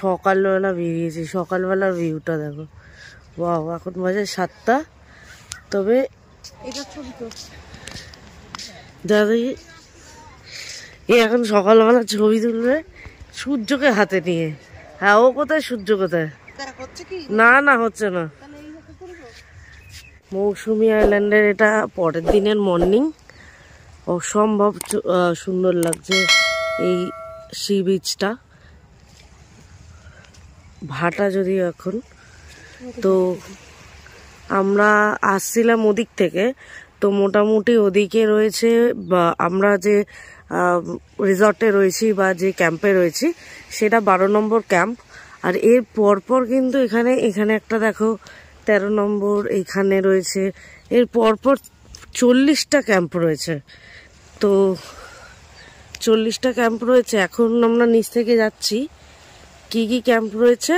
সকালবেলা বেরিয়েছি, সকালবেলার ভিউটা দেখো। বাহ, এখন বাজে 7টা। তবে দাদি এখন সকালবেলা ছবি তুলবে সূর্যকে হাতে নিয়ে। হ্যাঁ, ও কোথায়, সূর্য কোথায়? না না, হচ্ছে না। মৌসুমী আইল্যান্ডের এটা পরের দিনের মর্নিং। অসম্ভব সুন্দর লাগছে এই সি বিচটা। ভাটা যদিও এখন। তো আমরা আসছিলাম ওদিক থেকে, তো মোটামুটি ওদিকে রয়েছে, বা আমরা যে রিসর্টে রয়েছি বা যে ক্যাম্পে রয়েছি সেটা 12 নম্বর ক্যাম্প। আর এর পরপর কিন্তু এখানে একটা দেখো 13 নম্বর এইখানে রয়েছে। এর পরপর 40টা ক্যাম্প রয়েছে। তো 40টা ক্যাম্প রয়েছে। এখন আমরা নিচ থেকে যাচ্ছি, কি কি ক্যাম্প রয়েছে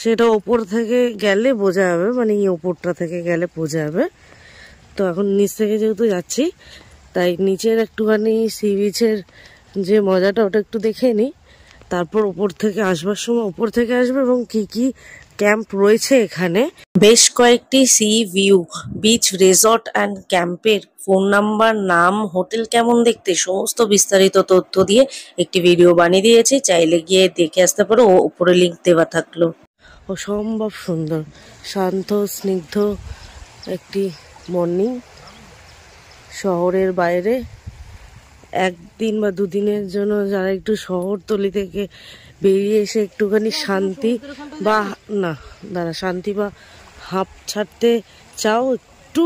সেটা ওপর থেকে গেলে বোঝা যাবে, মানে এই ওপরটা থেকে গেলে বোঝা যাবে। তো এখন নিচ থেকে যেহেতু যাচ্ছি, তাই নিচের একটুখানি সি বিচের যে মজাটা ওটা একটু দেখে নিই, তারপর ওপর থেকে আসবার সময় ওপর থেকে আসবে এবং কি কি ক্যাম্প রয়েছে এখানে। বেশ কয়েকটি C view beach resort and ক্যাম্পের ফোন নাম্বার, নাম, হোটেল কেমন দেখতে সমস্ত বিস্তারিত তথ্য দিয়ে একটি ভিডিও বানিয়ে দিয়েছি, চাইলে গিয়ে দেখে আসতে পারো। ও উপরে লিঙ্ক দেওয়া থাকলো। অসম্ভব সুন্দর, শান্ত স্নিগ্ধ একটি মর্নিং। শহরের বাইরে একদিন বা দুদিনের জন্য যারা একটু শহরতলি থেকে বেরিয়ে এসে একটুখানি শান্তি বা শান্তি বা হাঁপ ছাড়তে চাও, একটু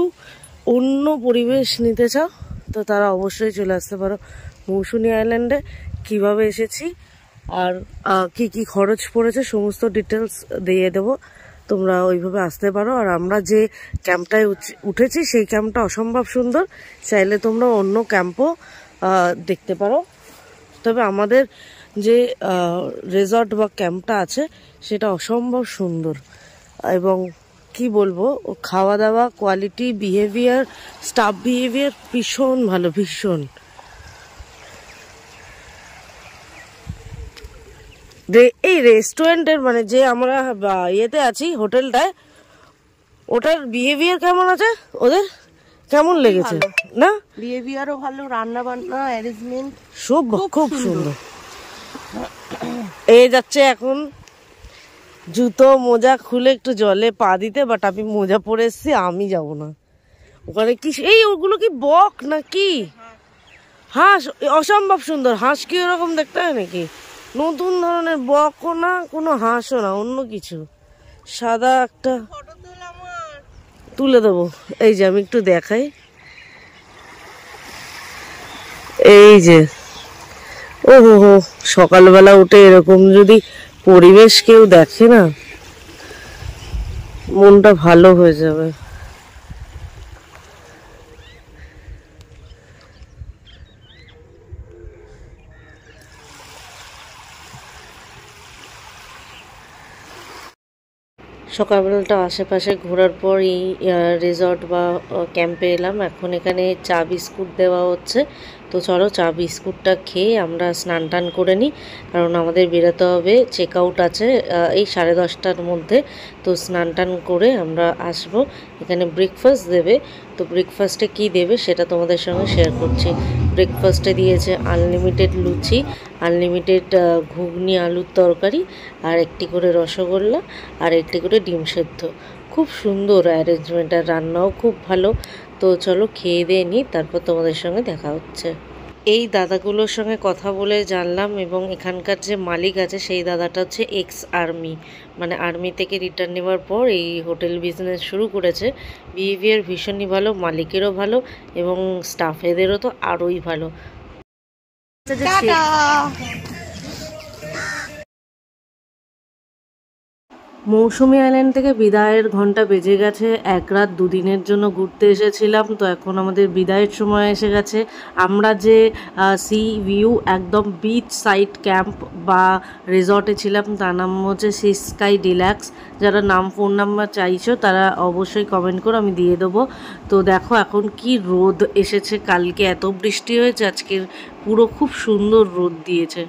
অন্য পরিবেশ নিতে চাও, তো তারা অবশ্যই চলে আসতে পারো মৌসুমী আইল্যান্ডে। কিভাবে এসেছি আর কি কি খরচ পড়েছে সমস্ত ডিটেলস দিয়ে দেবো, তোমরা ওইভাবে আসতে পারো। আর আমরা যে ক্যাম্পটায় উঠেছি সেই ক্যাম্পটা অসম্ভব সুন্দর, চাইলে তোমরা অন্য ক্যাম্পও দেখতে পারো। তবে আমাদের যে রিসর্ট বা ক্যাম্পটা আছে সেটা অসম্ভব সুন্দর, এবং কি বলবো, খাওয়া দাওয়া কোয়ালিটি, বিহেভিয়ার, স্টাফ বিহেভিয়ার ভীষণ ভালো, ভীষণ। এই রেস্টুরেন্টের মানে যে আমরা ইয়েতে আছি হোটেলটায়, ওটার বিহেভিয়ার কেমন আছে, ওদের কেমন লেগেছে? না, বিহেভিয়ারও ভালো, রান্না বান্না অ্যারেঞ্জমেন্ট সব খুব সুন্দর। এই যাচ্ছে এখন জুতো মোজা খুলে একটু জলে পা দিতে, বাট আমি মোজা পরে এসছি, আমি যাব না ওখানে। কি এই ওগুলো কি বক নাকি হাঁস? অসম্ভব সুন্দর। হাঁস কি ওরকম দেখতে হয় নাকি? নতুন ধরনের বকও না, কোনো হাঁসও না, অন্য কিছু, সাদা একটা। তুলে দেবো, এই যে আমি একটু দেখাই, এই যে। ও হো, সকালবেলা উঠে এরকম যদি পরিবেশ কেউ দেখে না, মনটা ভালো হয়ে যাবে। সকালবেলাটা আশেপাশে ঘোরার পর এই রিসর্ট বা ক্যাম্পে এলাম। এখন এখানে চা বিস্কুট দেওয়া হচ্ছে, তো চলো চা বিস্কুটটা খেয়ে আমরা স্নান টান করে নিই, কারণ আমাদের বেরোতে হবে, চেক আউট আছে এই 10:30টার মধ্যে। তো স্নান টান করে আমরা আসবো। এখানে ব্রেকফাস্ট দেবে, তো ব্রেকফাস্টে কি দেবে সেটা তোমাদের সঙ্গে শেয়ার করছি। ব্রেকফাস্টে দিয়েছে আনলিমিটেড লুচি, আনলিমিটেড ঘুগনি আলুর তরকারি, আর একটি করে রসগোল্লা, আর একটি করে ডিম সেদ্ধ। খুব সুন্দর অ্যারেঞ্জমেন্ট, আর রান্নাও খুব ভালো। তো চলো খেয়ে দিয়ে নিই, তারপর তোমাদের সঙ্গে দেখা হচ্ছে। এই দাদাগুলোর সঙ্গে কথা বলে জানলাম, এবং এখানকার যে মালিক আছে সেই দাদাটা হচ্ছে এক্স আর্মি, মানে আর্মি থেকে রিটার্ন নেওয়ার পর এই হোটেল বিজনেস শুরু করেছে। বিহেভিয়ার ভীষণই ভালো, মালিকেরও ভালো এবং স্টাফেদেরও তো আরোই ভালো। মৌসুমী আইল্যান্ড থেকে বিদায়ের ঘন্টা বেজে গেছে। 1 রাত 2 দিনের জন্য ঘুরতে এসেছিলাম, তো এখন আমাদের বিদায়ের সময় এসে গেছে। আমরা যে সি ভিউ একদম বিচ সাইড ক্যাম্প বা রিসর্টে ছিলাম তার নাম হচ্ছে সি স্কাই ডিলাক্স। যারা নাম ফোন নাম্বার চাইছো তারা অবশ্যই কমেন্ট করো, আমি দিয়ে দেবো। তো দেখো এখন কি রোদ এসেছে, কালকে এত বৃষ্টি হয়েছে, আজকের পুরো খুব সুন্দর রোদ দিয়েছে।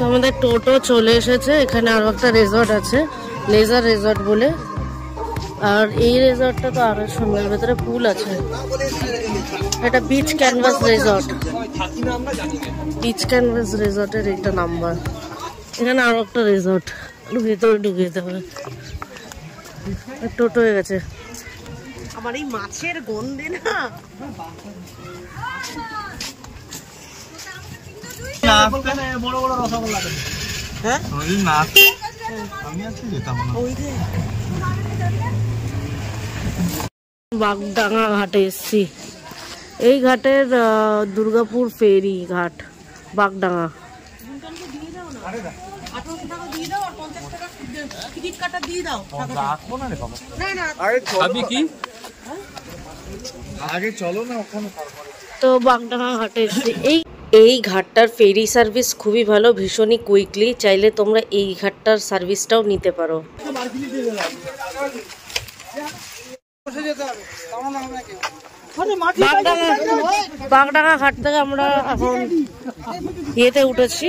তো আমাদের টোটো চলে এসেছে। এখানে আরো একটা রিসর্ট আছে, লেজার রিসর্ট বলে। আর এই রিসর্টটা তো আরো সুন্দর, ভেতরে পুল আছে। এটা beach canvas resort, beach canvas রিসর্টের এটা নাম্বার। এখানে আরো একটা রিসর্ট, ভেতরে ঢুকে যেতে হবে। টোটো হয়ে গেছে। আমার এই মাছের গন্ধে না বাগডাঙ্গা ঘাটে এসছি। এই ঘাটের দুর্গাপুর ফেরি ঘাট, বাগডাঙ্গা। তো বাগডাঙ্গা ঘাটে এসছি। এই ঘাটটার ফেরি সার্ভিস খুবই ভালো, ভীষণই কুইকলি। চাইলে তোমরা এই ঘাটটার সার্ভিসটাও নিতে পারো। বাগডাঙ্গা ঘাট থেকে আমরা এখন ইয়েতে উঠেছি।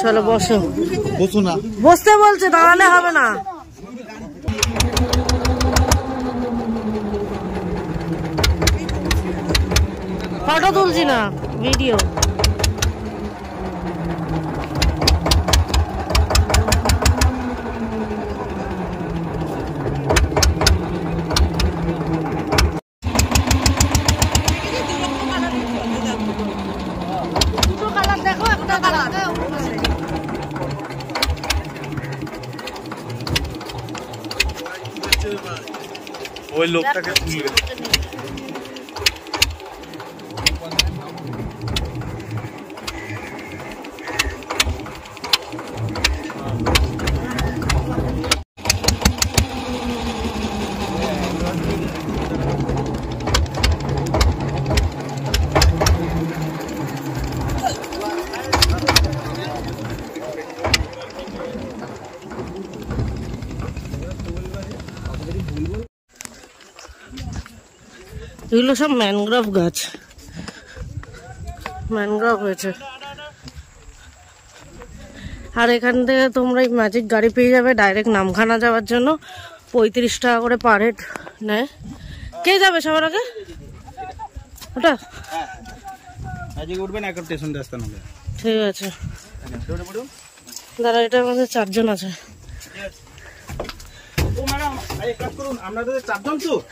চলো বসো। বসতে বলছে, দাঁড়ালে হবে না। ফটো তুলছি না, ভিডিও। ওই লোকটাকে তুলবে। এগুলো সব ম্যানগ্রোভ গাছ, ম্যানগ্রোভ হয়েছে। আর এখান থেকে তোমরা এই ম্যাজিক গাড়ি পেয়ে যাবে ডাইরেক্ট নামখানা যাওয়ার জন্য। 35 টাকা করে পার হেড নেয়। কে যাবে সবার আগে? ওটা ঠিক আছে, দাঁড়া, এটার মধ্যে 4 জন আছে।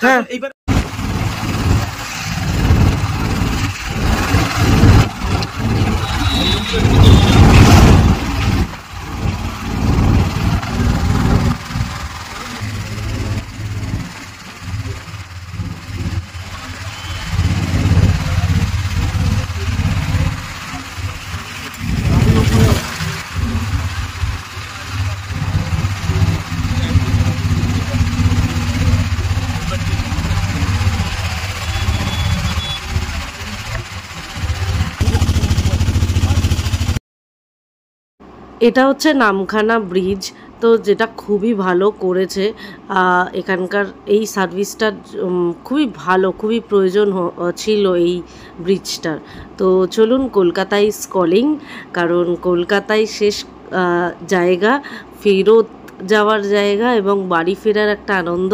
হ্যাঁ, এটা হচ্ছে নামখানা ব্রিজ। তো যেটা খুবই ভালো করেছে, এখানকার এই সার্ভিসটা খুবই ভালো, খুবই প্রয়োজন ছিল এই ব্রিজটার। তো চলুন, কলকাতা ইজ কলিং, কারণ কলকাতায় শেষ জায়গা, ফেরত যাওয়ার জায়গা এবং বাড়ি ফেরার একটা আনন্দ।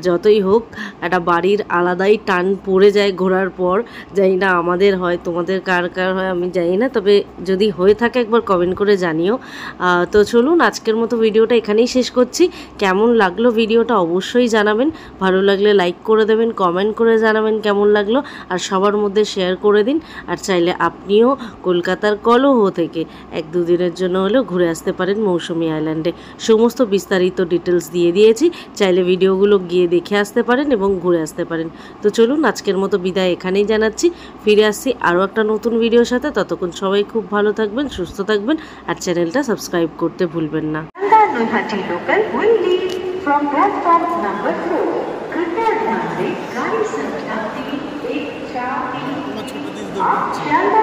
যতই হোক, একটা বাড়ির আলাদাই টান পড়ে যায় ঘোরার পর। জানি না আমাদের হয়, তোমাদের কার কার হয় আমি জানি না, তবে যদি হয়ে থাকে একবার কমেন্ট করে জানিও। তো চলুন, আজকের মতো ভিডিওটা এখানেই শেষ করছি। কেমন লাগলো ভিডিওটা অবশ্যই জানাবেন, ভালো লাগলে লাইক করে দেবেন, কমেন্ট করে জানাবেন কেমন লাগলো, আর সবার মধ্যে শেয়ার করে দিন। আর চাইলে আপনিও কলকাতার কলহ থেকে 1-2 দিনের জন্য হলেও ঘুরে আসতে পারেন মৌসুমী আইল্যান্ডে। সমস্ত বিস্তারিত ডিটেলস দিয়ে দিয়েছি, চাইলে ভিডিওগুলো গিয়ে দেখে আসতে পারেন এবং ঘুরে আসতে পারেন। তো চলুন, আজকের মতো বিদায় এখানেই জানাচ্ছি। ফিরে আসছি আরও একটা নতুন ভিডিওর সাথে। ততক্ষণ সবাই খুব ভালো থাকবেন, সুস্থ থাকবেন, আর চ্যানেলটা সাবস্ক্রাইব করতে ভুলবেন না। आप